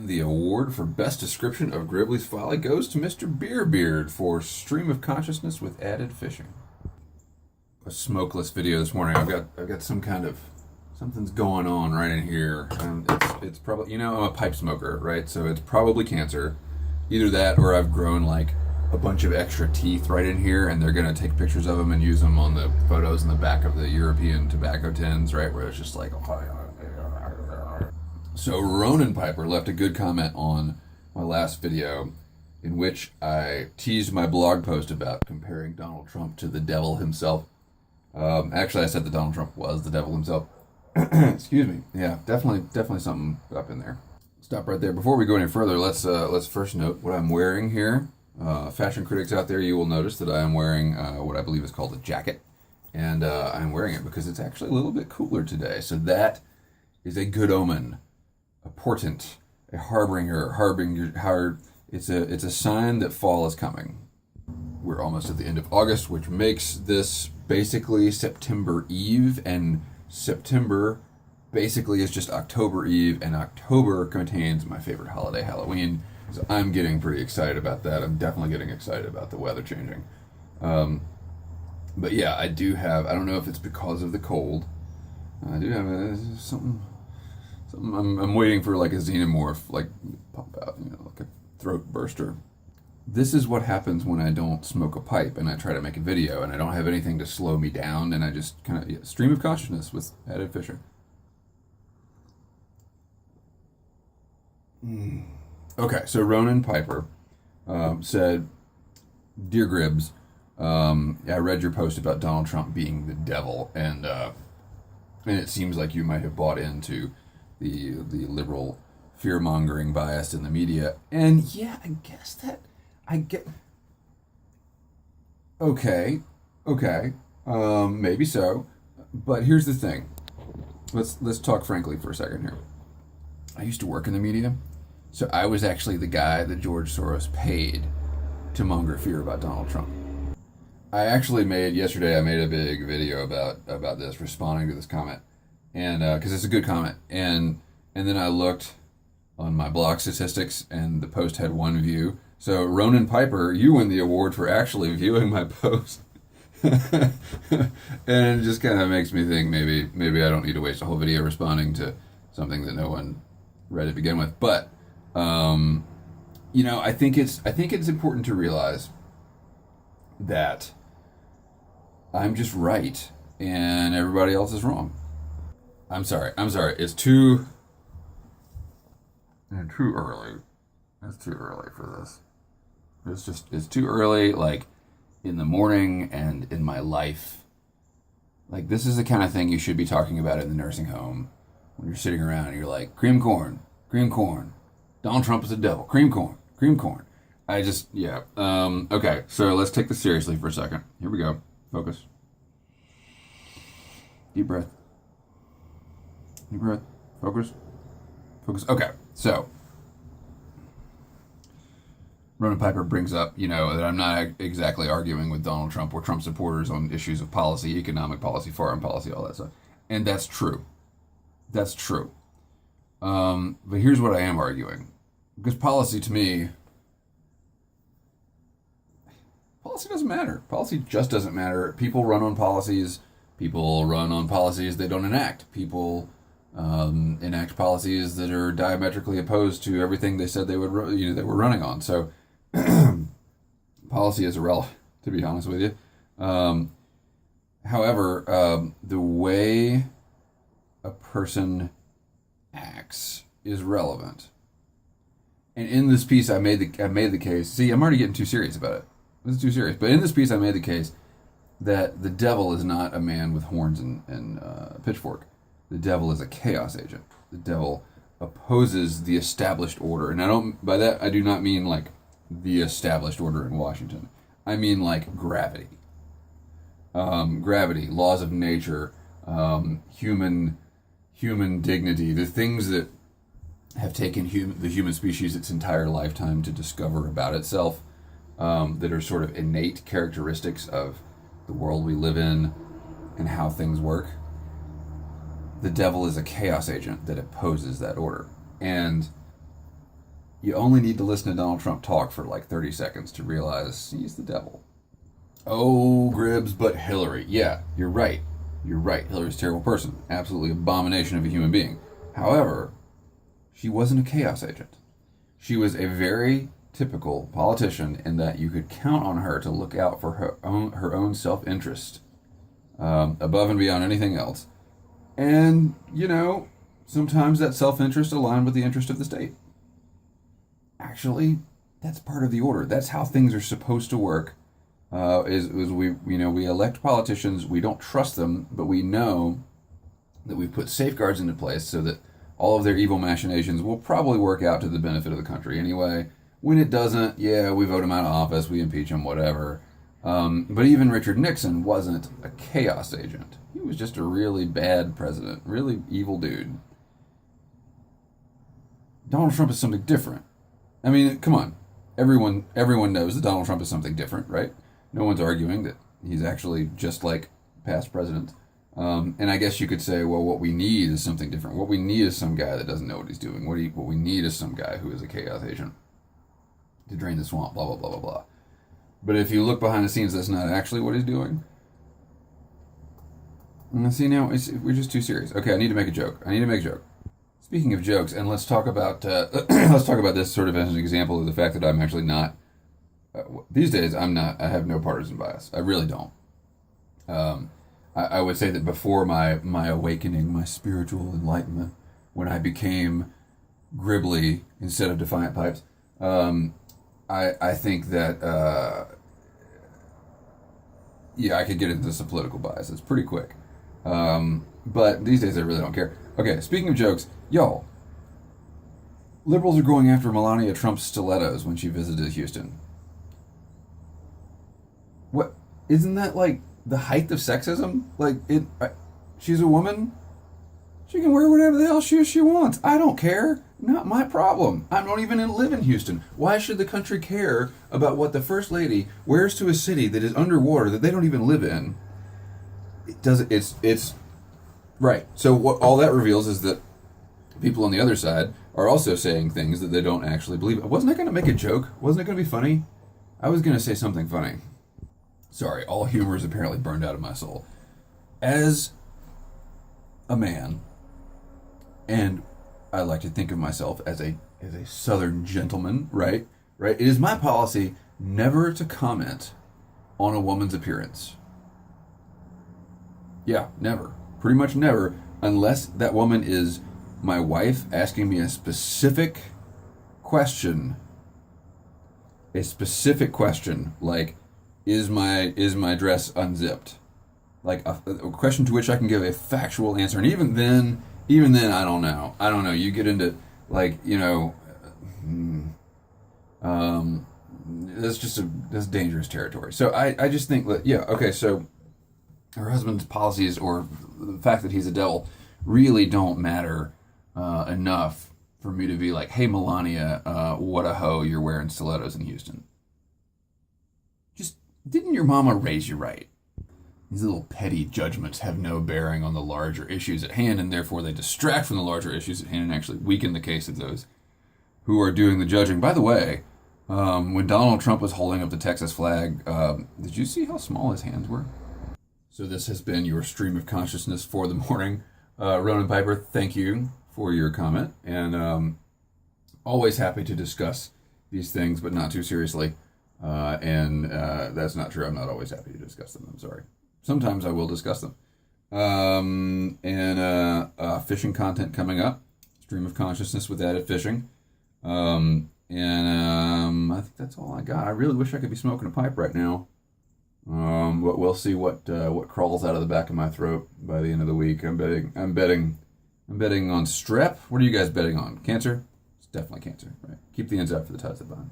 And the award for best description of Gribbly's folly goes to Mr. Beerbeard for Stream of Consciousness with Added Fishing. A smokeless video this morning. I've got some kind of something's going on right in here. It's probably, I'm a pipe smoker, right? So it's probably cancer. Either that or I've grown like a bunch of extra teeth right in here, and they're gonna take pictures of them and use them on the photos in the back of the European tobacco tins, right? Where it's just like. So Ronan Piper left a good comment on my last video in which I teased my blog post about comparing Donald Trump to the devil himself. Actually, I said that Donald Trump was the devil himself. Excuse me. Yeah, definitely something up in there. Stop right there. Before we go any further, let's first note what I'm wearing here. Fashion critics out there, you will notice that I am wearing what I believe is called a jacket. And I'm wearing it because it's actually a little bit cooler today. So that is a good omen. A portent, a harbinger. It's a sign that fall is coming. We're almost at the end of August, which makes this basically September Eve, and September basically is just October Eve, and October contains my favorite holiday, Halloween. So I'm getting pretty excited about that. I'm definitely getting excited about the weather changing. But yeah, I do have, I don't know if it's because of the cold, I do have something I'm waiting for like a xenomorph, like pop out, like a throat burster. This is what happens when I don't smoke a pipe and I try to make a video and I don't have anything to slow me down, and I just kind of stream of consciousness with Added Fisher. Okay, so Ronan Piper said, "Dear Gribbs, I read your post about Donald Trump being the devil, and it seems like you might have bought into the liberal fear-mongering bias in the media." And yeah, I get okay, maybe so, but here's the thing. Let's talk frankly for a second here. I used to work in the media, so I was actually the guy that George Soros paid to monger fear about Donald Trump. I actually yesterday I made a big video about this, responding to this comment. And because it's a good comment, and then I looked on my blog statistics, and the post had 1 view. So Ronan Piper, you win the award for actually viewing my post, and it just kind of makes me think maybe I don't need to waste a whole video responding to something that no one read to begin with. But I think it's important to realize that I'm just right and everybody else is wrong. I'm sorry. It's too early. It's too early for this. It's too early, like, in the morning and in my life. Like, this is the kind of thing you should be talking about in the nursing home when you're sitting around and you're like, cream corn. Donald Trump is the devil. Cream corn. Okay, so let's take this seriously for a second. Here we go. Focus. Deep breath. Focus. Okay, so Ronan Piper brings up, that I'm not exactly arguing with Donald Trump or Trump supporters on issues of policy, economic policy, foreign policy, all that stuff. And that's true. But here's what I am arguing. Because policy to me, policy doesn't matter. Policy just doesn't matter. People run on policies. People run on policies they don't enact. People enact policies that are diametrically opposed to everything they said they would, they were running on. So policy is irrelevant, to be honest with you. However, the way a person acts is relevant. And in this piece, I made the case. See, I'm already getting too serious about it. This is too serious. But in this piece, I made the case that the devil is not a man with horns and a pitchfork. The devil is a chaos agent. The devil opposes the established order. And by that, I do not mean like the established order in Washington. I mean like gravity. Gravity, laws of nature, human dignity, the things that have taken the human species its entire lifetime to discover about itself, that are sort of innate characteristics of the world we live in and how things work. The devil is a chaos agent that opposes that order. And You only need to listen to Donald Trump talk for like 30 seconds to realize he's the devil. Oh, Gribbs, but Hillary. Yeah, you're right. You're right. Hillary's a terrible person. Absolutely abomination of a human being. However, she wasn't a chaos agent. She was a very typical politician in that you could count on her to look out for her own self-interest above and beyond anything else. And, sometimes that self-interest aligned with the interest of the state. Actually, that's part of the order. That's how things are supposed to work. Is we elect politicians, we don't trust them, but we know that we put safeguards into place so that all of their evil machinations will probably work out to the benefit of the country anyway. When it doesn't, we vote him out of office, we impeach him, whatever. But even Richard Nixon wasn't a chaos agent. He was just a really bad president, really evil dude. Donald Trump is something different. I mean, come on. Everyone knows that Donald Trump is something different, right? No one's arguing that he's actually just like past presidents. And I guess you could say, well, what we need is something different. What we need is some guy that doesn't know what he's doing. What we need is some guy who is a chaos agent to drain the swamp, blah, blah, blah, blah, blah. But if you look behind the scenes, that's not actually what he's doing. See, now we're just too serious. Okay, I need to make a joke. Speaking of jokes, and let's talk about this sort of as an example of the fact that I'm actually not. These days, I'm not. I have no partisan bias. I really don't. I would say that before my awakening, my spiritual enlightenment, when I became Gribbly instead of Defiant Pipes, I think that I could get into some political bias. It's pretty quick. But these days I really don't care. Okay, speaking of jokes, y'all, liberals are going after Melania Trump's stilettos when she visited Houston. What? Isn't that like the height of sexism? Like, she's a woman. She can wear whatever the hell shoes she wants. I don't care. Not my problem. I don't even live in Houston. Why should the country care about what the First Lady wears to a city that is underwater that they don't even live in? It's right. So what all that reveals is that people on the other side are also saying things that they don't actually believe. Wasn't I going to make a joke? Wasn't it going to be funny? I was going to say something funny. Sorry, all humor is apparently burned out of my soul. As a man, and I like to think of myself as a Southern gentleman, right? It is my policy never to comment on a woman's appearance. Yeah, never. Pretty much never, unless that woman is my wife asking me a specific question. A specific question, like, is my dress unzipped? Like a question to which I can give a factual answer. And even then, I don't know. You get into, like, that's dangerous territory. So I just think that, okay, so her husband's policies or the fact that he's a devil really don't matter enough for me to be like, hey, Melania, what a hoe, you're wearing stilettos in Houston. Just, didn't your mama raise you right? These little petty judgments have no bearing on the larger issues at hand, and therefore they distract from the larger issues at hand and actually weaken the case of those who are doing the judging. By the way, when Donald Trump was holding up the Texas flag, did you see how small his hands were? So this has been your stream of consciousness for the morning. Ronan Piper, thank you for your comment, and always happy to discuss these things, but not too seriously. And that's not true. I'm not always happy to discuss them. I'm sorry. Sometimes I will discuss them. Fishing content coming up. Stream of consciousness with added fishing. I think that's all I got. I really wish I could be smoking a pipe right now. But we'll see what crawls out of the back of my throat by the end of the week. I'm betting on strep. What are you guys betting on? Cancer? It's definitely cancer, right? Keep the ends out for the ties that bind.